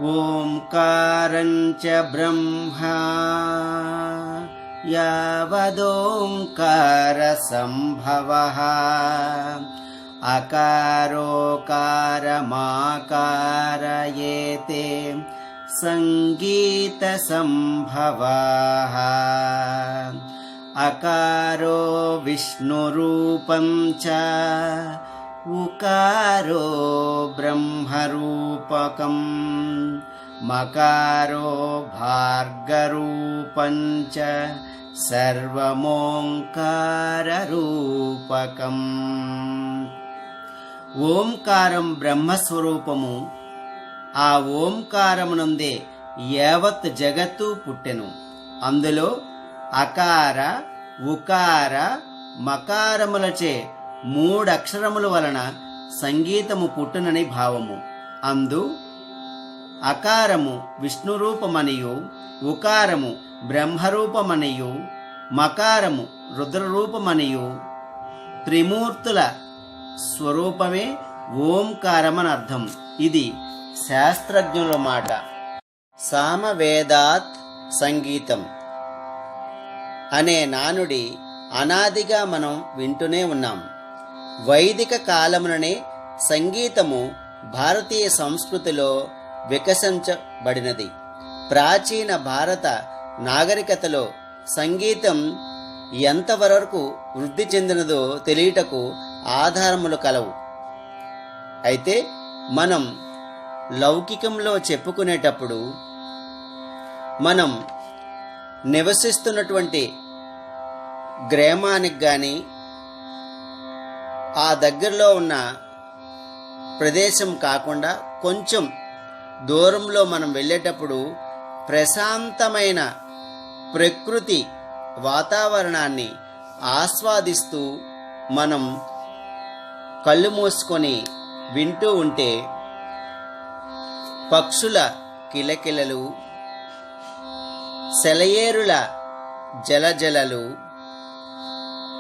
ఓంకారంచ బ్రహ్మా యావదోంకార సంభవః అకారోకారమాకార ఏతే సంగీత సంభవః అకారో విష్ణురూపం చ ఉకారో బ్రహ్మరూపకం మకారో భార్గరూపం చ సర్వమోంకారరూపకం. ఓంకారం బ్రహ్మస్వరూపము. ఆ ఓంకారమునందే యావత్ జగత్తు పుట్టెను. అందులో అకార ఉకార మకారములచే మూడక్షరముల వలన సంగీతము పుట్టునని భావము. అందు అకారము విష్ణురూపమనియు, ఉకారము బ్రహ్మరూపమనియు, మకారము రుద్రరూపమనియు, త్రిమూర్తుల స్వరూపమే ఓంకారమని అర్థం. ఇది శాస్త్రజ్ఞుల మాట. సామవేదాత్ సంగీతం అనే నానుడి అనాదిగా మనం వింటూనే ఉన్నాం. వైదిక కాలముననే సంగీతము భారతీయ సంస్కృతిలో వికసించబడినది. ప్రాచీన భారత నాగరికతలో సంగీతం ఎంతవరకు వృద్ధి చెందినదో తెలియటకు ఆధారములు కలవు. అయితే మనం లౌకికంలో చెప్పుకునేటప్పుడు మనం నివసిస్తున్నటువంటి గ్రామానికి కానీ ఆ దగ్గరలో ఉన్న ప్రదేశం కాకుండా కొంచెం దూరంలో మనం వెళ్ళేటప్పుడు ప్రశాంతమైన ప్రకృతి వాతావరణాన్ని ఆస్వాదిస్తూ మనం కళ్ళు మూసుకొని వింటూ ఉంటే పక్షుల కిలకిలలు, సెలయేరుల జలజలలు,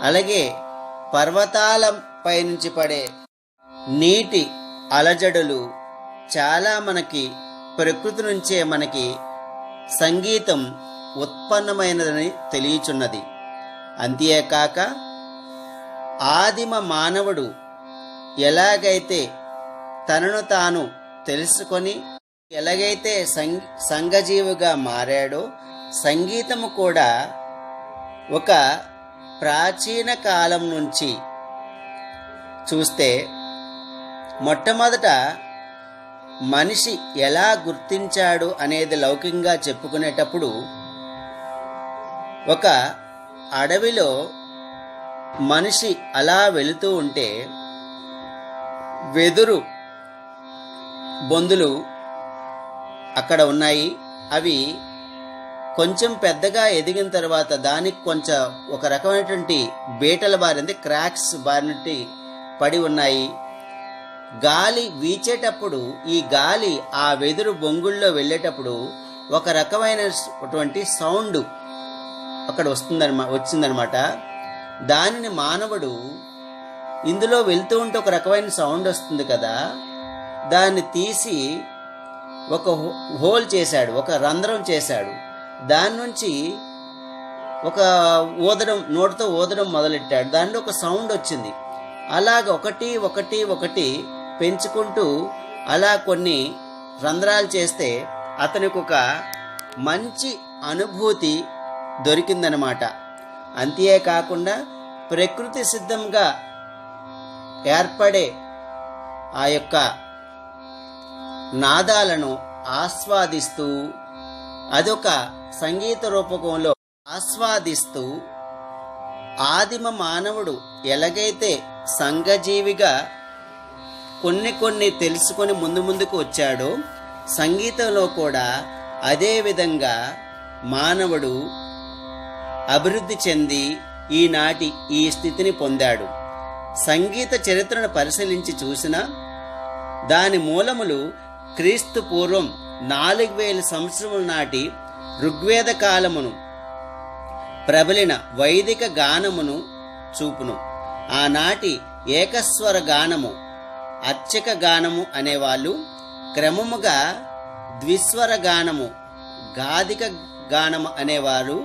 అలాగే పర్వతాలపై నుంచి పడే నీటి అలజడులు చాలా మనకి ప్రకృతి నుంచే మనకి సంగీతం ఉత్పన్నమైనదని తెలియచున్నది. అంతేకాక ఆదిమ మానవుడు ఎలాగైతే తనను తాను తెలుసుకొని ఎలాగైతే సంఘజీవిగా మారాడో, సంగీతము కూడా ఒక ప్రాచీన కాలం నుంచి చూస్తే మొట్టమొదట మనిషి ఎలా గుర్తించాడు అనేది లౌకికంగా చెప్పుకునేటప్పుడు ఒక అడవిలో మనిషి అలా వెళుతూ ఉంటే వెదురు బొందులు అక్కడ ఉన్నాయి. అవి కొంచెం పెద్దగా ఎదిగిన తర్వాత దానికి కొంచెం ఒక రకమైనటువంటి బీటల బారింది, క్రాక్స్ బారినట్టు పడి ఉన్నాయి. గాలి వీచేటప్పుడు ఈ గాలి ఆ వెదురు బొంగుల్లో వెళ్ళేటప్పుడు ఒక రకమైనటువంటి సౌండ్ అక్కడ వచ్చిందనమాట. దానిని మానవుడు ఇందులో వెళ్తూ ఉంటే ఒక రకమైన సౌండ్ వస్తుంది కదా, దాన్ని తీసి ఒక హోల్ చేశాడు, ఒక రంధ్రం చేశాడు. దాని నుంచి ఒక ఊదడం, నోటితో ఊదడం మొదలెట్టాడు. దానిలో ఒక సౌండ్ వచ్చింది. అలాగ ఒకటి ఒకటి ఒకటి పెంచుకుంటూ అలా కొన్ని రంధ్రాలు చేస్తే అతనికి ఒక మంచి అనుభూతి దొరికిందనమాట. అంతేకాకుండా ప్రకృతి సిద్ధంగా ఏర్పడే ఆ యొక్క నాదాలను ఆస్వాదిస్తూ, అదొక సంగీత రూపకంలో ఆస్వాదిస్తూ ఆదిమ మానవుడు ఎలాగైతే సంఘజీవిగా కొన్ని తెలుసుకొని ముందుకు వచ్చాడో, సంగీతంలో కూడా అదే విధంగా మానవుడు అభివృద్ధి చెంది ఈనాటి ఈ స్థితిని పొందాడు. సంగీత చరిత్రను పరిశీలించి చూసినా దాని మూలములు క్రీస్తు పూర్వం 4000 సంవత్సరముల నాటి ఋగ్వేద కాలమును ప్రబలిన వైదిక గానమును చూపును. ఆనాటి ఏకస్వర గానము, అర్చక గానము అనేవాళ్ళు క్రమముగా ద్విస్వర గానము గాదిక గానము అనేవారు,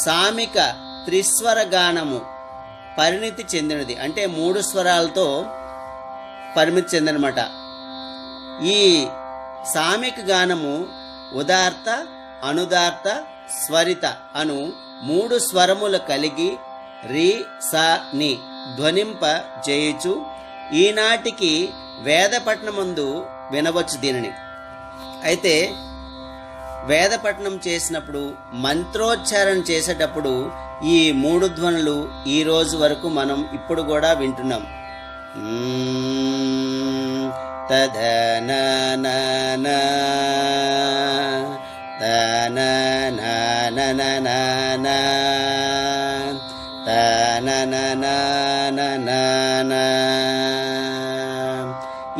సామిక త్రిస్వర గానము పరిణితి చెందినది, అంటే 3 స్వరాలతో పరిమితి చెందినమాట. ఈ సామిక గానము ఉదార్త, అనుదార్త, స్వరిత అను 3 స్వరములు కలిగి రి స ని ధ్వనింప చేయుచు ఈనాటికి వేదపట్నమందు వినవచ్చు దీనిని. అయితే వేదపట్నం చేసినప్పుడు మంత్రోచ్చారణ చేసేటప్పుడు ఈ 3 ధ్వనులు ఈ రోజు వరకు మనం ఇప్పుడు కూడా వింటున్నాం. తదననన తనననననన తనననననన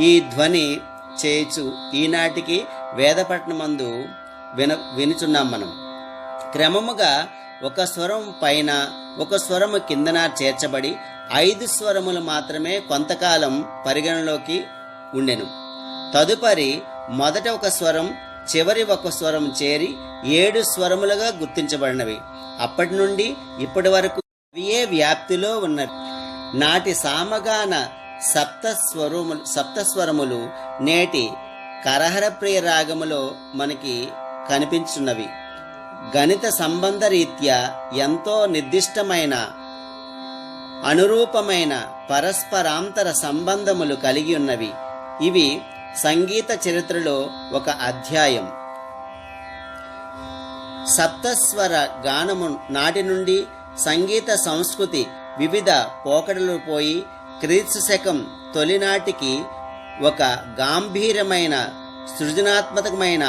ఈ ధ్వని చేచు ఈనాటికి వేదపట్నమందు వినుచున్నాం మనం. క్రమముగా ఒక స్వరం పైన ఒక స్వరము కిందన చేర్చబడి 5 స్వరములు మాత్రమే కొంతకాలం పరిగణలోకి ఉండెను. తదుపరి మొదట ఒక స్వరం, చివరి ఒక స్వరం చేరి 7 స్వరములుగా గుర్తించబడినవి. అప్పటి నుండి ఇప్పటి వరకు అవియే వ్యాప్తిలో ఉన్నవి. నాటి సామగాన సప్తస్వరములు నేటి కరహరప్రియ రాగములో మనకి కనిపించున్నవి. గణిత సంబంధ రీత్యా ఎంతో నిర్దిష్టమైన అనురూపమైన పరస్పరాంతర సంబంధములు కలిగి ఉన్నవి. ఇవి సంగీత చరిత్రలో ఒక అధ్యాయం. సప్తస్వర గానము నాటి నుండి సంగీత సంస్కృతి వివిధ పోకడలు పోయి క్రీస్తు శకం తొలినాటికి ఒక గాంభీర్యమైన సృజనాత్మకమైన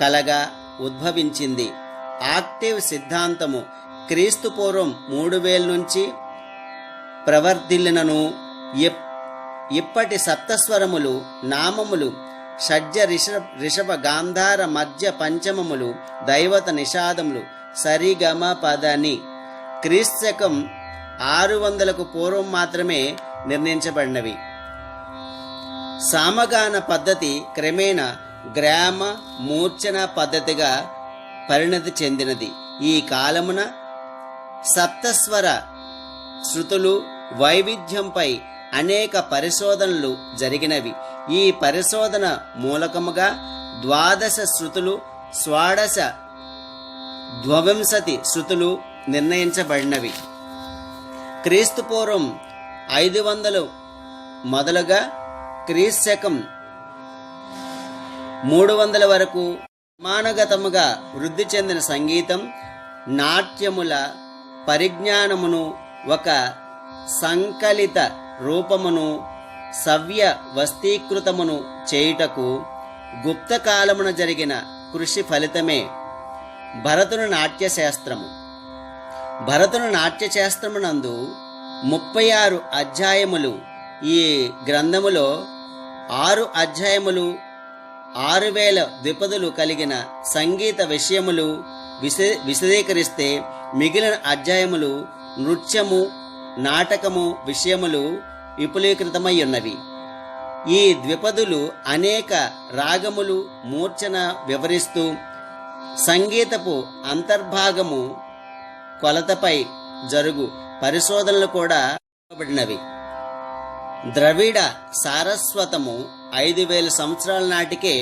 కళగా ఉద్భవించింది. ఆక్టివ్ సిద్ధాంతము క్రీస్తు పూర్వం 3000 నుంచి ప్రవర్ధిల్లినను ఇప్పటి సప్తస్వరములు, నామములు, షడ్జ రిషభ గాంధార మధ్య పంచమములు, దైవత నిషాదములు, సరిగమ పదని క్రీస్తు శకం 600కు పూర్వం మాత్రమే నిర్ణయించబడినవి. సామగాన పద్ధతి క్రమేణా గ్రామ మూర్ఛన పద్ధతిగా పరిణతి చెందినది. ఈ కాలమున సప్తస్వర శృతులు వైవిధ్యంపై అనేక పరిశోధనలు జరిగినవి. ఈ పరిశోధన మూలకముగా 12 శృతులు, 16 ద్వవింశతి శృతులు నిర్ణయించబడినవి. క్రీస్తు పూర్వం 500 మొదలుగా క్రీస్తు శకం 300 వరకు క్రమానుగతముగా వృద్ధి చెందిన సంగీతం, నాట్యముల పరిజ్ఞానమును ఒక సంకలిత రూపమును సవ్య వస్తీకృతమును చేయుటకు గుప్తకాలమున జరిగిన కృషి ఫలితమే భరతుని నాట్యశాస్త్రము. భరతుని నాట్యశాస్త్రమునందు 36 అధ్యాయములు. ఈ గ్రంథములో 6 అధ్యాయములు 6000 ద్విపదులు కలిగిన సంగీత విషయములు విశదీకరిస్తే మిగిలిన అధ్యాయములు నృత్యము, నాటకము విషయములు విపులీకృతమై ఉన్నవి. ఈ ద్విపదులు అనేక రాగములు మూర్ఛన వివరిస్తూ సంగీతపు అంతర్భాగము కొలతపై జరుగు పరిశోధనలు కూడా ఇవ్వబడినవి. ద్రవిడ సారస్వతము 5000 సంవత్సరాల నాటికే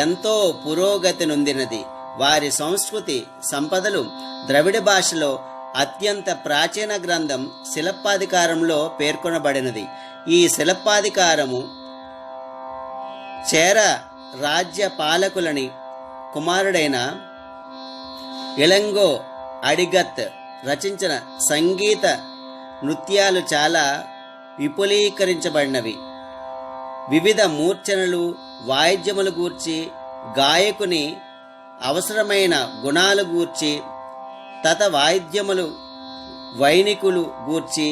ఎంతో పురోగతి నొందినది. వారి సంస్కృతి సంపదలు ద్రవిడ భాషలో అత్యంత ప్రాచీన గ్రంథం శిలప్పాధికారంలో పేర్కొనబడినది. ఈ శిలప్పాధికారము చేర రాజ్య పాలకులని కుమారుడైన ఇళంగో అడిగత్ రచించిన సంగీత నృత్యాలు చాలా విపులీకరించబడినవి. వివిధ మూర్ఛనలు, వాయిద్యములు గూర్చి, గాయకుని అవసరమైన గుణాలు గూర్చి, తత వాయిద్యములు, వైనికులు గూర్చి,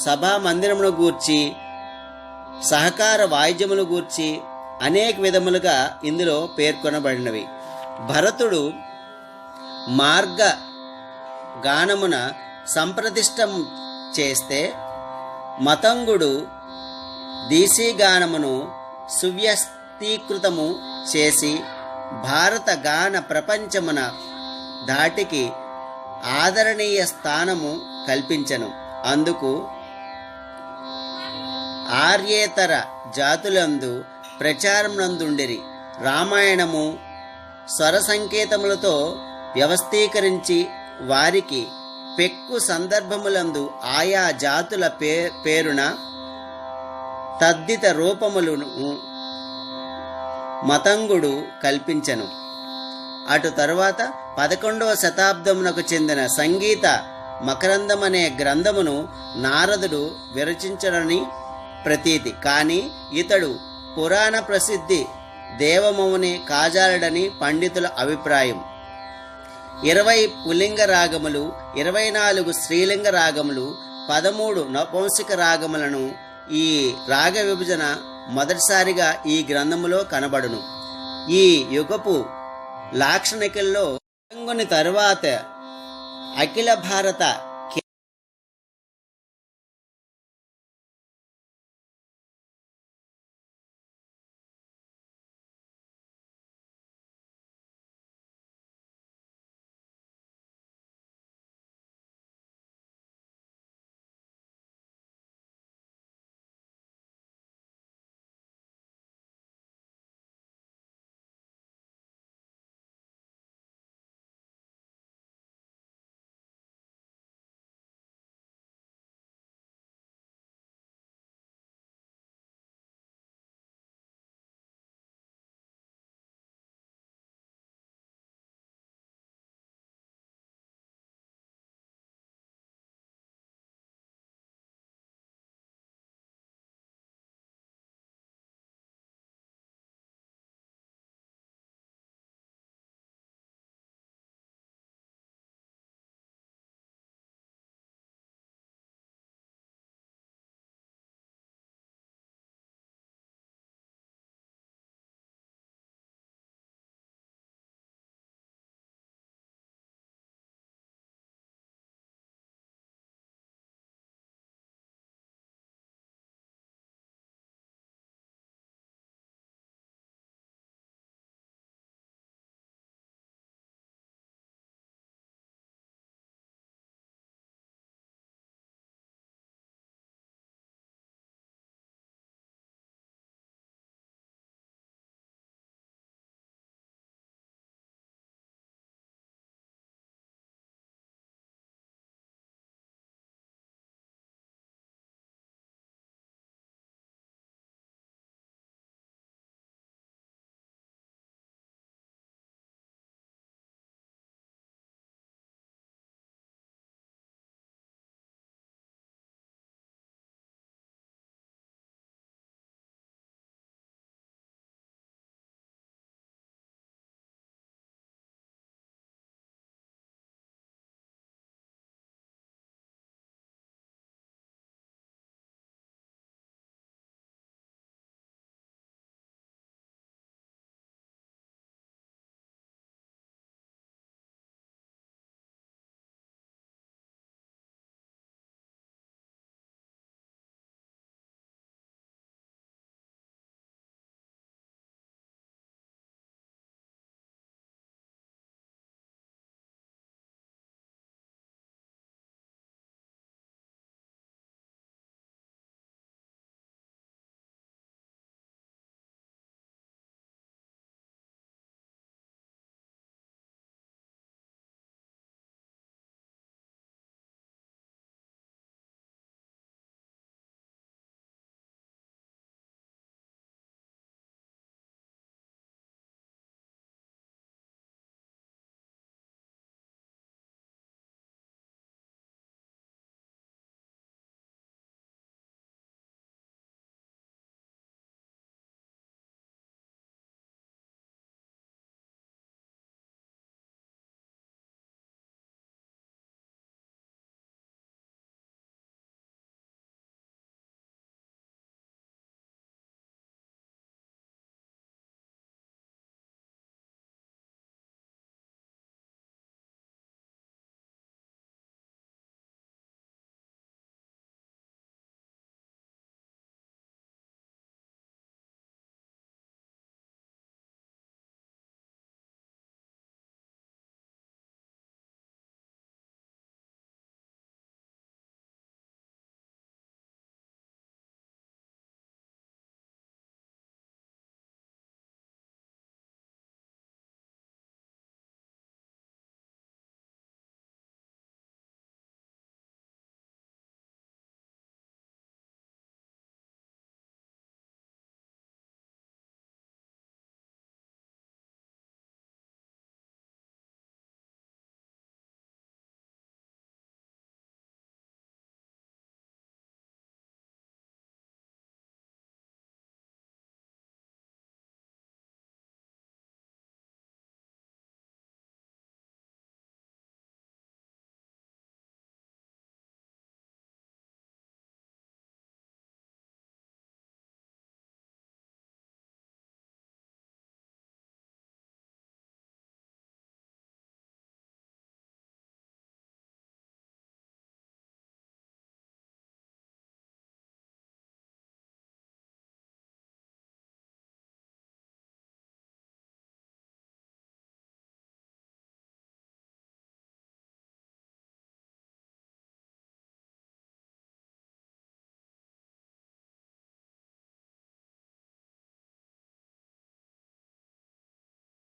సభా మందిరమును గూర్చి, సహకార వాయిద్యములు గూర్చి అనేక విధములుగా ఇందులో పేర్కొనబడినవి. భరతుడు మార్గ గానమున సంప్రతిష్టం చేస్తే మతంగుడు దేశీగానమును వ్యక్తీకృతము చేసి భారత గాన ప్రపంచమున ధాటికి ఆదరణీయ స్థానము కల్పించెను. అందుకు ఆర్యేతర జాతులందు ప్రచారమునందుండిరి. రామాయణము స్వర సంకేతములతో వ్యవస్థీకరించి వారికి పెక్కు సందర్భములందు ఆయా జాతుల పేరున తద్దిత రూపములను మతంగుడు కల్పించెను. అటు తరువాత 11వ శతాబ్దమునకు చెందిన సంగీత మకరందమనే గ్రంథమును నారదుడు విరచించడని ప్రతీతి. కానీ ఇతడు పురాణ ప్రసిద్ధి దేవమౌని కాజాలడని పండితుల అభిప్రాయం. 20 పుల్లింగ రాగములు, 24 స్త్రీలింగ రాగములు, 13 నపుంసక రాగములను ఈ రాగ విభజన మొదటిసారిగా ఈ గ్రంథములో కనబడును. ఈ యుగపు లాక్షణికల్లో తరువాత అఖిల భారత